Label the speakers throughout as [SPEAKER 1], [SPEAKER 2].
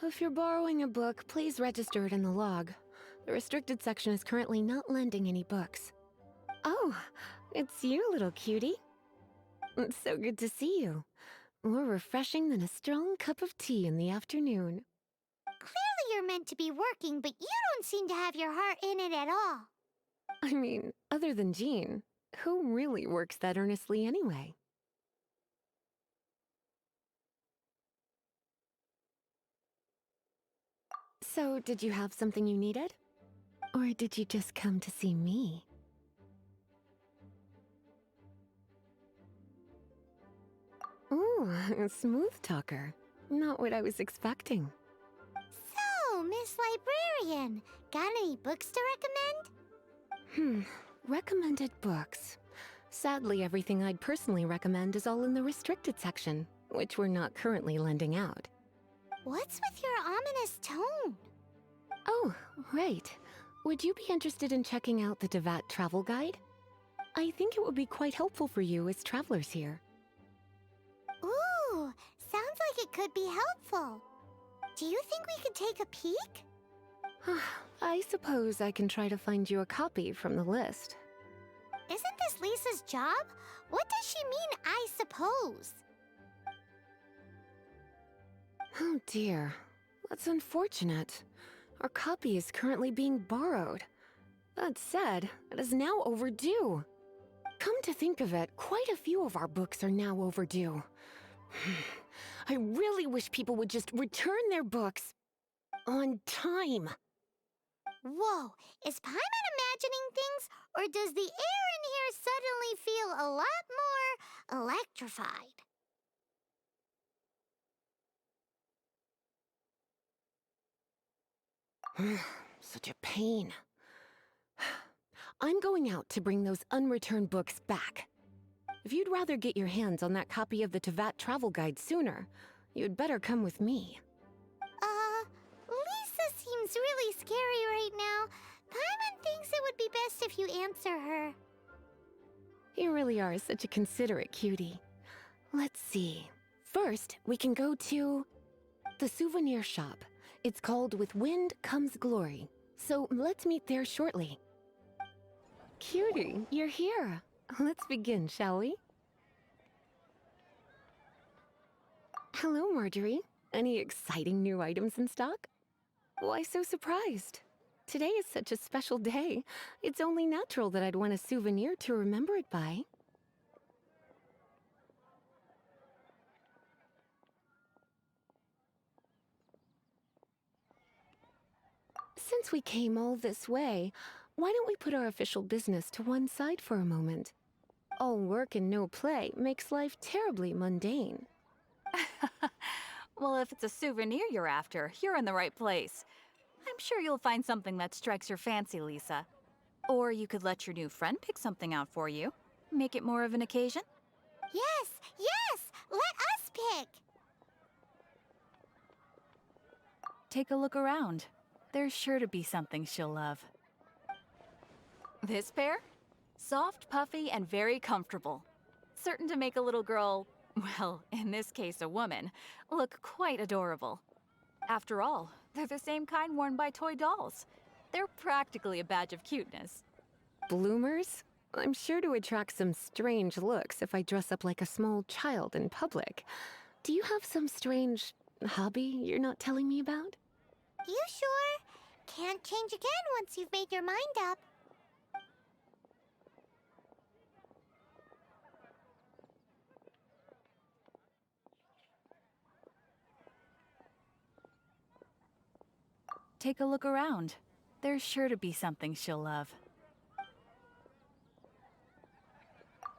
[SPEAKER 1] If you're borrowing a book, please register it in the log. The restricted section is currently not lending any books. Oh, it's you, little cutie. It's so good to see you. More refreshing than a strong cup of tea in the afternoon.
[SPEAKER 2] Clearly you're meant to be working, but you don't seem to have your heart in it at all.
[SPEAKER 1] I mean, other than Jean, who really works that earnestly anyway? So, did you have something you needed? Or did you just come to see me? Ooh, a smooth talker. Not what I was expecting.
[SPEAKER 2] So, Miss Librarian, got any books to recommend?
[SPEAKER 1] Recommended books. Sadly, everything I'd personally recommend is all in the restricted section, which we're not currently lending out.
[SPEAKER 2] What's with your ominous tone?
[SPEAKER 1] Oh, right. Would you be interested in checking out the Devat travel guide? I think it would be quite helpful for you as travelers here.
[SPEAKER 2] Ooh, sounds like it could be helpful. Do you think we could take a peek?
[SPEAKER 1] I suppose I can try to find you a copy from the list.
[SPEAKER 2] Isn't this Lisa's job? What does she mean, I suppose?
[SPEAKER 1] Oh dear, that's unfortunate. Our copy is currently being borrowed. That said, it is now overdue. Come to think of it, quite a few of our books are now overdue. I really wish people would just return their books on time.
[SPEAKER 2] Whoa, is Paimon imagining things, or does the air in here suddenly feel a lot more electrified?
[SPEAKER 1] Such a pain. I'm going out to bring those unreturned books back. If you'd rather get your hands on that copy of the Tevat travel guide sooner, you'd better come with me.
[SPEAKER 2] Lisa seems really scary right now. Paimon thinks it would be best if you answer her.
[SPEAKER 1] You really are such a considerate cutie. Let's see. First, we can go to the souvenir shop. It's called With Wind Comes Glory. So let's meet there shortly. Cutie, you're here. Let's begin, shall we? Hello, Marjorie. Any exciting new items in stock? Why so surprised? Today is such a special day. It's only natural that I'd want a souvenir to remember it by. Since we came all this way, why don't we put our official business to one side for a moment? All work and no play makes life terribly mundane.
[SPEAKER 3] Well, if it's a souvenir you're after, you're in the right place. I'm sure you'll find something that strikes your fancy, Lisa. Or you could let your new friend pick something out for you. Make it more of an occasion.
[SPEAKER 2] Yes, let us pick.
[SPEAKER 3] Take a look around. There's sure to be something she'll love. This pair? Soft, puffy, and very comfortable. Certain to make a little girl, well, in this case a woman, look quite adorable. After all, they're the same kind worn by toy dolls. They're practically a badge of cuteness.
[SPEAKER 1] Bloomers? I'm sure to attract some strange looks if I dress up like a small child in public. Do you have some strange hobby you're not telling me about?
[SPEAKER 2] You sure? Can't change again once you've made your mind up.
[SPEAKER 3] Take a look around. There's sure to be something she'll love.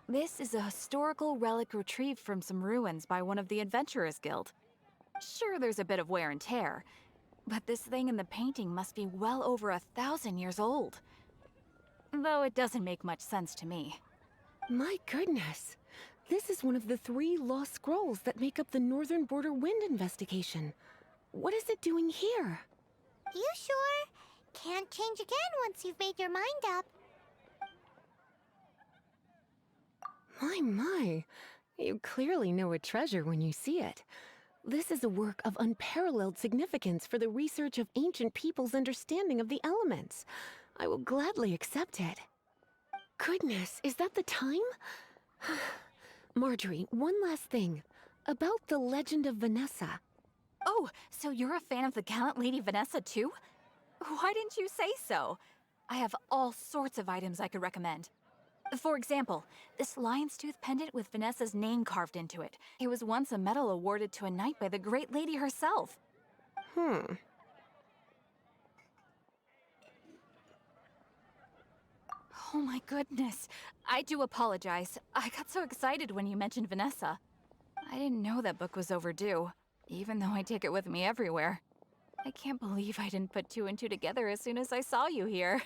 [SPEAKER 3] This is a historical relic retrieved from some ruins by one of the Adventurers Guild. Sure, there's a bit of wear and tear, but this thing in the painting must be well over 1,000 years old. Though it doesn't make much sense to me.
[SPEAKER 1] My goodness! This is one of the 3 lost scrolls that make up the Northern Border Wind investigation. What is it doing here?
[SPEAKER 2] You sure? Can't change again once you've made your mind up.
[SPEAKER 1] My, you clearly know a treasure when you see it. This is a work of unparalleled significance for the research of ancient people's understanding of the elements. I will gladly accept it. Goodness, is that the time? Marjorie, one last thing. About the legend of Vanessa.
[SPEAKER 3] Oh, so you're a fan of the gallant Lady Vanessa too? Why didn't you say so? I have all sorts of items I could recommend. For example, this lion's tooth pendant with Vanessa's name carved into it. It was once a medal awarded to a knight by the great lady herself. Oh my goodness. I do apologize. I got so excited when you mentioned Vanessa. I didn't know that book was overdue, even though I take it with me everywhere. I can't believe I didn't put two and two together as soon as I saw you here.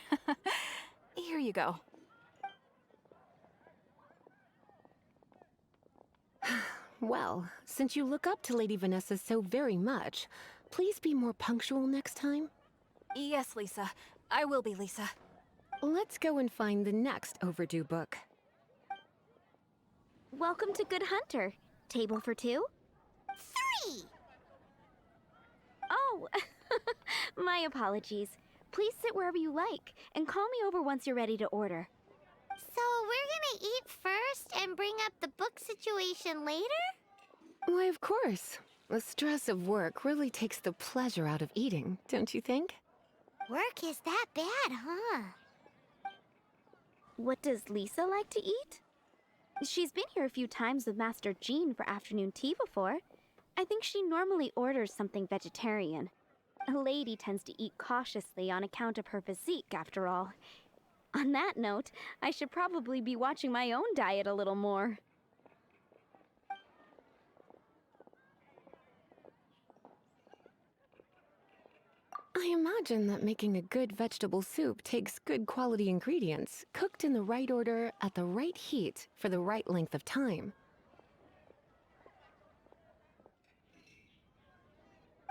[SPEAKER 3] Here you go.
[SPEAKER 1] Well, since you look up to Lady Vanessa so very much, please be more punctual next time.
[SPEAKER 3] Yes, Lisa. I will be, Lisa.
[SPEAKER 1] Let's go and find the next overdue book.
[SPEAKER 4] Welcome to Good Hunter. Table for two?
[SPEAKER 2] 3!
[SPEAKER 4] Oh, my apologies. Please sit wherever you like, and call me over once you're ready to order.
[SPEAKER 2] So we're gonna eat first and bring up the book situation later?
[SPEAKER 1] Why, of course. The stress of work really takes the pleasure out of eating, don't you think?
[SPEAKER 2] Work is that bad, huh?
[SPEAKER 4] What does Lisa like to eat? She's been here a few times with Master Jean for afternoon tea before. I think she normally orders something vegetarian. A lady tends to eat cautiously on account of her physique, after all. On that note, I should probably be watching my own diet a little more.
[SPEAKER 1] I imagine that making a good vegetable soup takes good quality ingredients, cooked in the right order, at the right heat, for the right length of time.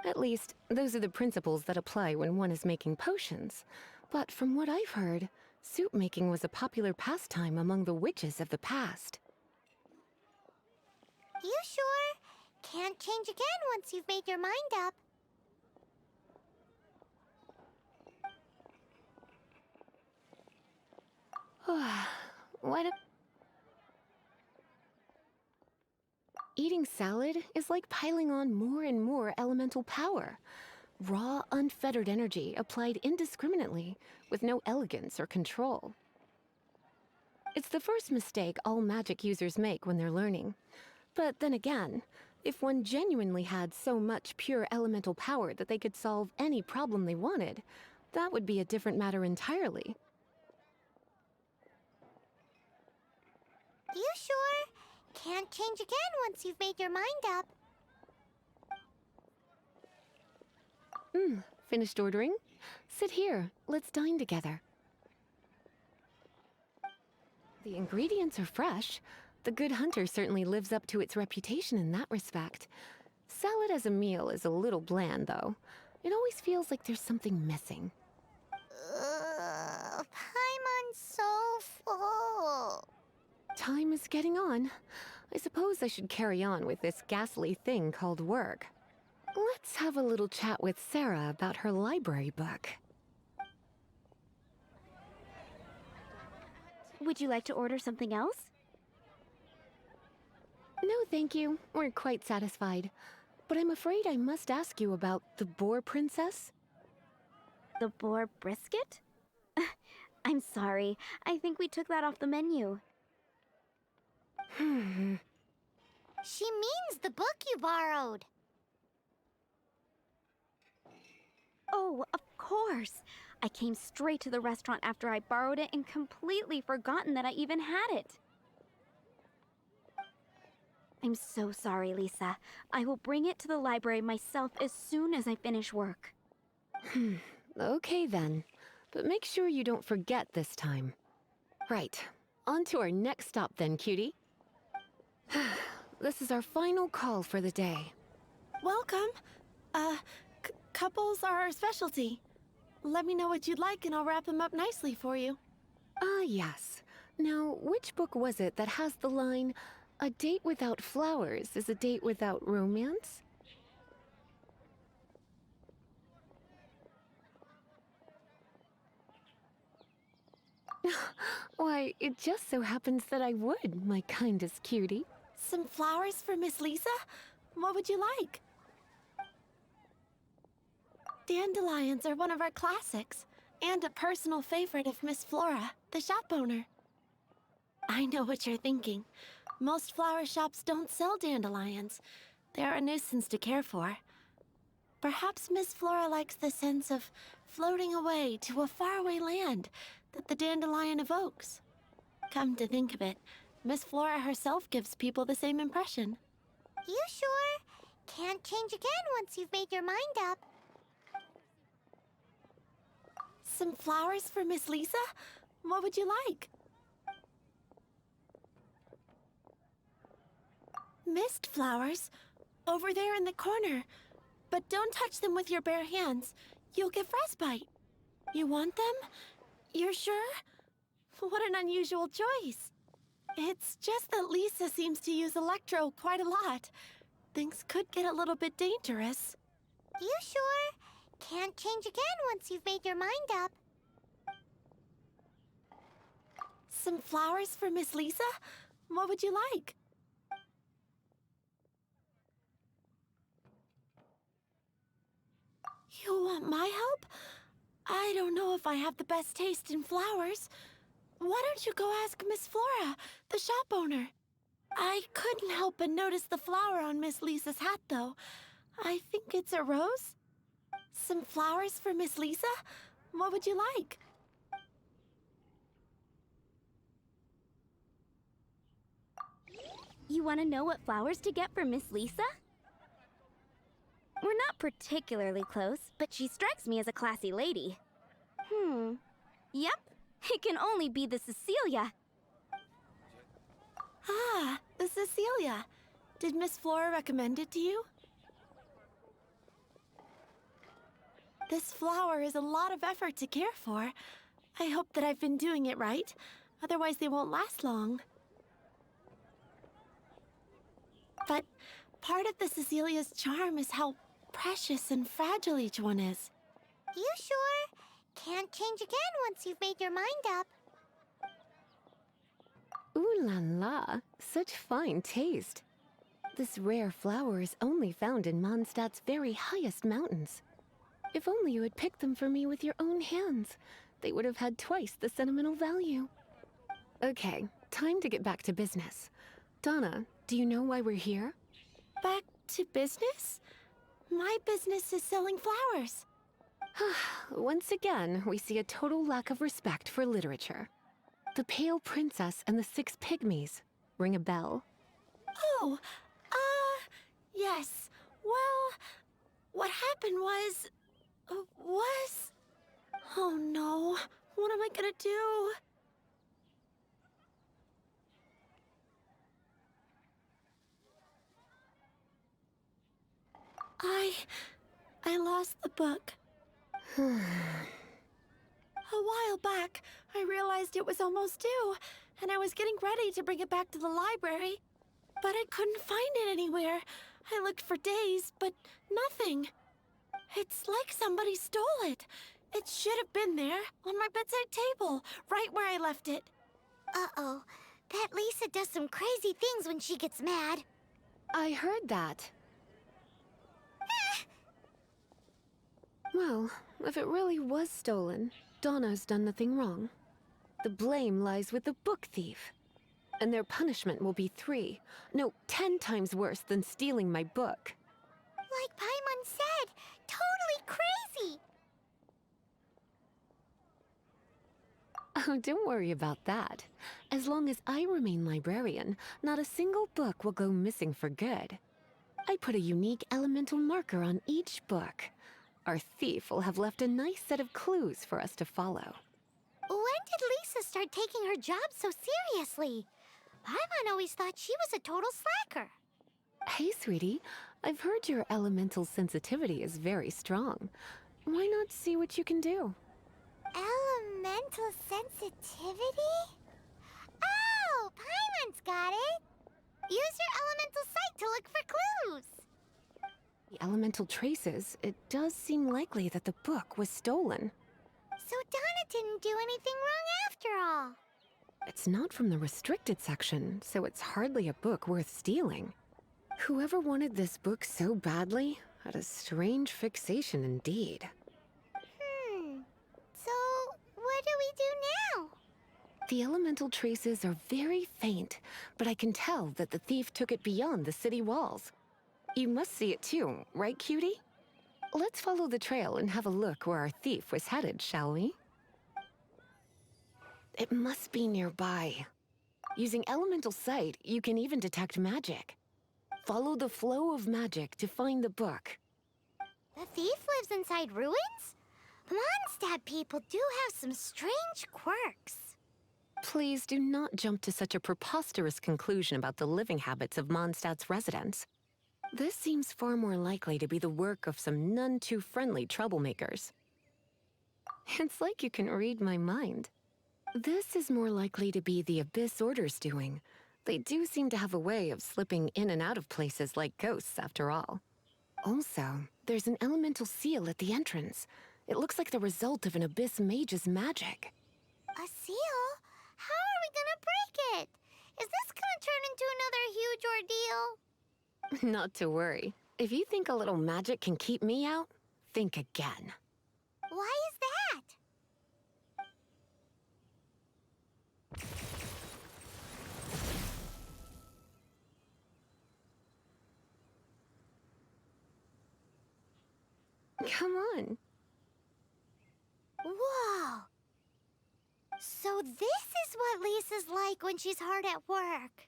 [SPEAKER 1] At least, those are the principles that apply when one is making potions. But from what I've heard, soup making was a popular pastime among the witches of the past.
[SPEAKER 2] You sure? Can't change again once you've made your mind up.
[SPEAKER 1] What a... Eating salad is like piling on more and more elemental power. Raw, unfettered energy applied indiscriminately, with no elegance or control. It's the first mistake all magic users make when they're learning. But then again, if one genuinely had so much pure elemental power that they could solve any problem they wanted, that would be a different matter entirely.
[SPEAKER 2] You sure? Can't change again once you've made your mind up.
[SPEAKER 1] Finished ordering? Sit here. Let's dine together. The ingredients are fresh. The Good Hunter certainly lives up to its reputation in that respect. Salad as a meal is a little bland, though. It always feels like there's something missing.
[SPEAKER 2] Paimon's so full.
[SPEAKER 1] Time is getting on. I suppose I should carry on with this ghastly thing called work. Let's have a little chat with Sarah about her library book.
[SPEAKER 4] Would you like to order something else?
[SPEAKER 1] No, thank you. We're quite satisfied. But I'm afraid I must ask you about the Boar Princess.
[SPEAKER 4] The boar brisket? I'm sorry. I think we took that off the menu.
[SPEAKER 2] She means the book you borrowed.
[SPEAKER 4] Oh, of course. I came straight to the restaurant after I borrowed it and completely forgotten that I even had it. I'm so sorry, Lisa. I will bring it to the library myself as soon as I finish work.
[SPEAKER 1] Okay then. But make sure you don't forget this time. Right. On to our next stop then, cutie. This is our final call for the day.
[SPEAKER 5] Welcome. Couples are our specialty. Let me know what you'd like and I'll wrap them up nicely for you.
[SPEAKER 1] Ah, yes. Now, which book was it that has the line, "A date without flowers is a date without romance"? Why, it just so happens that I would, my kindest cutie.
[SPEAKER 5] Some flowers for Miss Lisa? What would you like? Dandelions are one of our classics, and a personal favorite of Miss Flora, the shop owner. I know what you're thinking. Most flower shops don't sell dandelions. They're a nuisance to care for. Perhaps Miss Flora likes the sense of floating away to a faraway land that the dandelion evokes. Come to think of it, Miss Flora herself gives people the same impression.
[SPEAKER 2] You sure? Can't change again once you've made your mind up.
[SPEAKER 5] Some flowers for Miss Lisa? What would you like? Mist flowers? Over there in the corner. But don't touch them with your bare hands. You'll get frostbite. You want them? You're sure? What an unusual choice. It's just that Lisa seems to use Electro quite a lot. Things could get a little bit dangerous.
[SPEAKER 2] You sure? Can't change again once you've made your mind up.
[SPEAKER 5] Some flowers for Miss Lisa? What would you like? You want my help? I don't know if I have the best taste in flowers. Why don't you go ask Miss Flora, the shop owner? I couldn't help but notice the flower on Miss Lisa's hat, though. I think it's a rose? Some flowers for Miss Lisa? What would you like?
[SPEAKER 4] You want to know what flowers to get for Miss Lisa? We're not particularly close, but she strikes me as a classy lady. Yep, it can only be the Cecilia.
[SPEAKER 5] Ah, the Cecilia. Did Miss Flora recommend it to you? This flower is a lot of effort to care for. I hope that I've been doing it right. Otherwise, they won't last long. But part of the Cecilia's charm is how precious and fragile each one is.
[SPEAKER 2] You sure? Can't change again once you've made your mind up.
[SPEAKER 1] Ooh la la, such fine taste. This rare flower is only found in Mondstadt's very highest mountains. If only you had picked them for me with your own hands, they would have had twice the sentimental value. Okay, time to get back to business. Donna, do you know why we're here?
[SPEAKER 5] Back to business? My business is selling flowers.
[SPEAKER 1] Once again, we see a total lack of respect for literature. The Pale Princess and the Six Pygmies. Ring a bell?
[SPEAKER 5] Oh, yes. Well, what happened was... Oh no, what am I gonna do? I lost the book. A while back, I realized it was almost due, and I was getting ready to bring it back to the library. But I couldn't find it anywhere. I looked for days, but nothing. It's like somebody stole it. It should have been there, on my bedside table, right where I left it.
[SPEAKER 2] Uh-oh. That Lisa does some crazy things when she gets mad.
[SPEAKER 1] I heard that. Well, if it really was stolen, Donna's done nothing wrong. The blame lies with the book thief. And their punishment will be 10 times worse than stealing my book.
[SPEAKER 2] Like Paimon said, totally crazy.
[SPEAKER 1] Oh, don't worry about that. As long as I remain librarian, not a single book will go missing for good. I put a unique elemental marker on each book. Our thief will have left a nice set of clues for us to follow.
[SPEAKER 2] When did Lisa start taking her job so seriously? Paimon always thought she was a total slacker.
[SPEAKER 1] Hey, sweetie. I've heard your elemental sensitivity is very strong. Why not see what you can do?
[SPEAKER 2] Elemental sensitivity? Oh, Paimon's got it. Use your elemental sight to look for clues.
[SPEAKER 1] The elemental traces, it does seem likely that the book was stolen.
[SPEAKER 2] So Donna didn't do anything wrong after all.
[SPEAKER 1] It's not from the restricted section, so it's hardly a book worth stealing. Whoever wanted this book so badly had a strange fixation indeed.
[SPEAKER 2] So, what do we do now?
[SPEAKER 1] The elemental traces are very faint, but I can tell that the thief took it beyond the city walls. You must see it too, right, cutie? Let's follow the trail and have a look where our thief was headed, shall we? It must be nearby. Using elemental sight, you can even detect magic. Follow the flow of magic to find the book.
[SPEAKER 2] The thief lives inside ruins? Mondstadt people do have some strange quirks.
[SPEAKER 1] Please do not jump to such a preposterous conclusion about the living habits of Mondstadt's residents. This seems far more likely to be the work of some none too friendly troublemakers. It's like you can read my mind. This is more likely to be the Abyss Order's doing. They do seem to have a way of slipping in and out of places like ghosts, after all. Also, there's an elemental seal at the entrance. It looks like the result of an Abyss mage's magic.
[SPEAKER 2] A seal? How are we gonna break it? Is this gonna turn into another huge ordeal?
[SPEAKER 1] Not to worry. If you think a little magic can keep me out, think again.
[SPEAKER 2] Why is that?
[SPEAKER 1] Come on.
[SPEAKER 2] Whoa! So this is what Lisa's like when she's hard at work.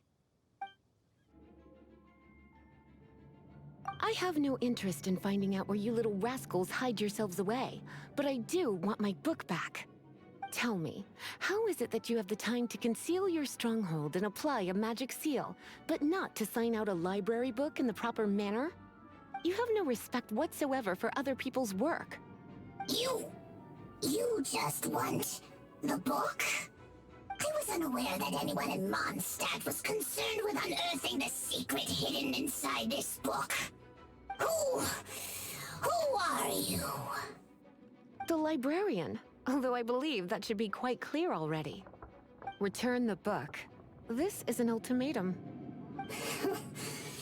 [SPEAKER 1] I have no interest in finding out where you little rascals hide yourselves away, but I do want my book back. Tell me, how is it that you have the time to conceal your stronghold and apply a magic seal, but not to sign out a library book in the proper manner? You have no respect whatsoever for other people's work.
[SPEAKER 6] You just want the book? I was unaware that anyone in Mondstadt was concerned with unearthing the secret hidden inside this book. Who are you?
[SPEAKER 1] The librarian, although I believe that should be quite clear already. Return the book. This is an ultimatum.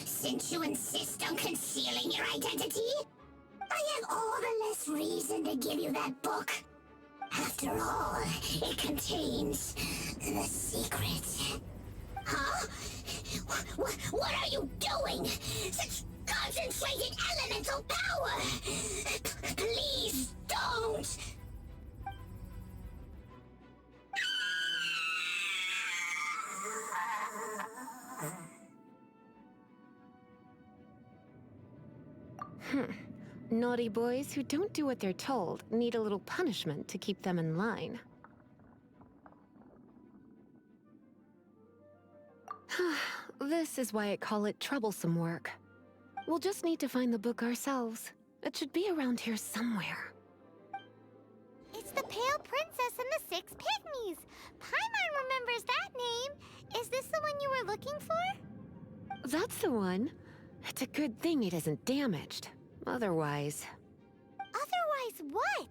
[SPEAKER 6] Since you insist on concealing your identity, I have all the less reason to give you that book. After all, it contains the secret. Huh? What are you doing? Such concentrated elemental power! Please don't!
[SPEAKER 1] Naughty boys who don't do what they're told need a little punishment to keep them in line. This is why I call it troublesome work. We'll just need to find the book ourselves. It should be around here somewhere.
[SPEAKER 2] It's the Pale Princess and the Six Pygmies. Paimon remembers that name. Is this the one you were looking for?
[SPEAKER 1] That's the one. It's a good thing it isn't damaged. Otherwise...
[SPEAKER 2] Otherwise what?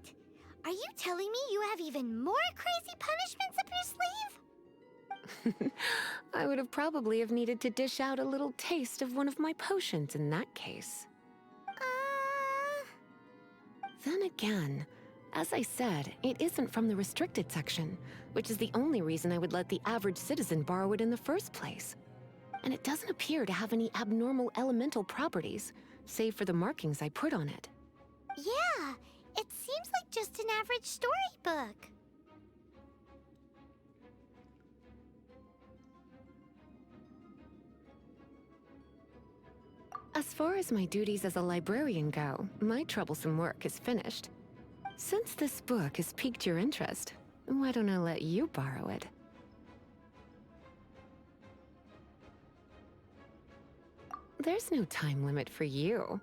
[SPEAKER 2] Are you telling me you have even more crazy punishments up your sleeve?
[SPEAKER 1] I would have probably have needed to dish out a little taste of one of my potions in that case. Then again, as I said, it isn't from the restricted section, which is the only reason I would let the average citizen borrow it in the first place. And it doesn't appear to have any abnormal elemental properties, save for the markings I put on it.
[SPEAKER 2] Yeah, it seems like just an average storybook.
[SPEAKER 1] As far as my duties as a librarian go, my troublesome work is finished. Since this book has piqued your interest, why don't I let you borrow it? There's no time limit for you.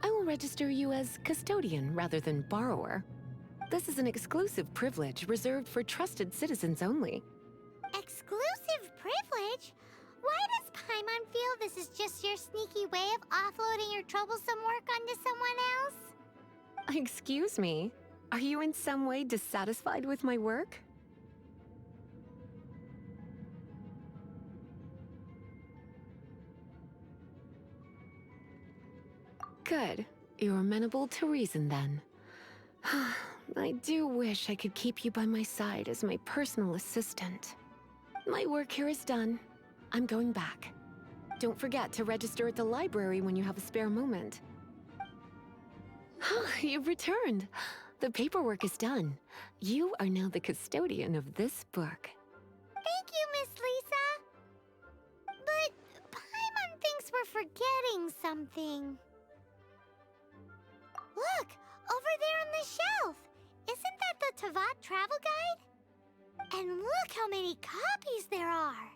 [SPEAKER 1] I will register you as custodian rather than borrower. This is an exclusive privilege reserved for trusted citizens only.
[SPEAKER 2] Exclusive privilege? Why does Paimon feel this is just your sneaky way of offloading your troublesome work onto someone else?
[SPEAKER 1] Excuse me, are you in some way dissatisfied with my work? Good. You're amenable to reason then. I do wish I could keep you by my side as my personal assistant. My work here is done. I'm going back. Don't forget to register at the library when you have a spare moment. You've returned. The paperwork is done. You are now the custodian of this book.
[SPEAKER 2] Thank you, Miss Lisa. But Paimon thinks we're forgetting something. Look, over there on the shelf. Isn't that the Tavat travel guide? And look how many copies there are.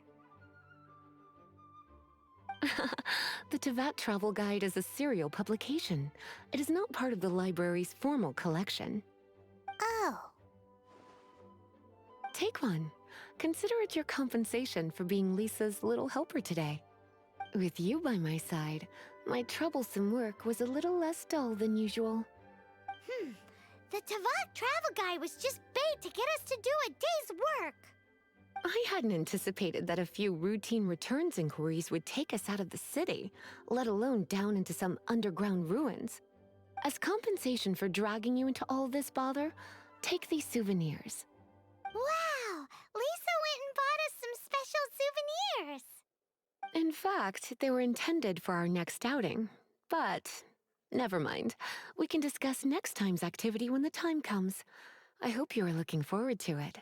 [SPEAKER 1] The Tavat Travel Guide is a serial publication. It is not part of the library's formal collection.
[SPEAKER 2] Oh.
[SPEAKER 1] Take one. Consider it your compensation for being Lisa's little helper today. With you by my side, my troublesome work was a little less dull than usual.
[SPEAKER 2] The Tavat travel guide was just bait to get us to do a day's work.
[SPEAKER 1] I hadn't anticipated that a few routine returns inquiries would take us out of the city, let alone down into some underground ruins. As compensation for dragging you into all this bother, take these souvenirs.
[SPEAKER 2] Wow! Lisa went and bought us some special souvenirs.
[SPEAKER 1] In fact, they were intended for our next outing. But never mind. We can discuss next time's activity when the time comes. I hope you are looking forward to it.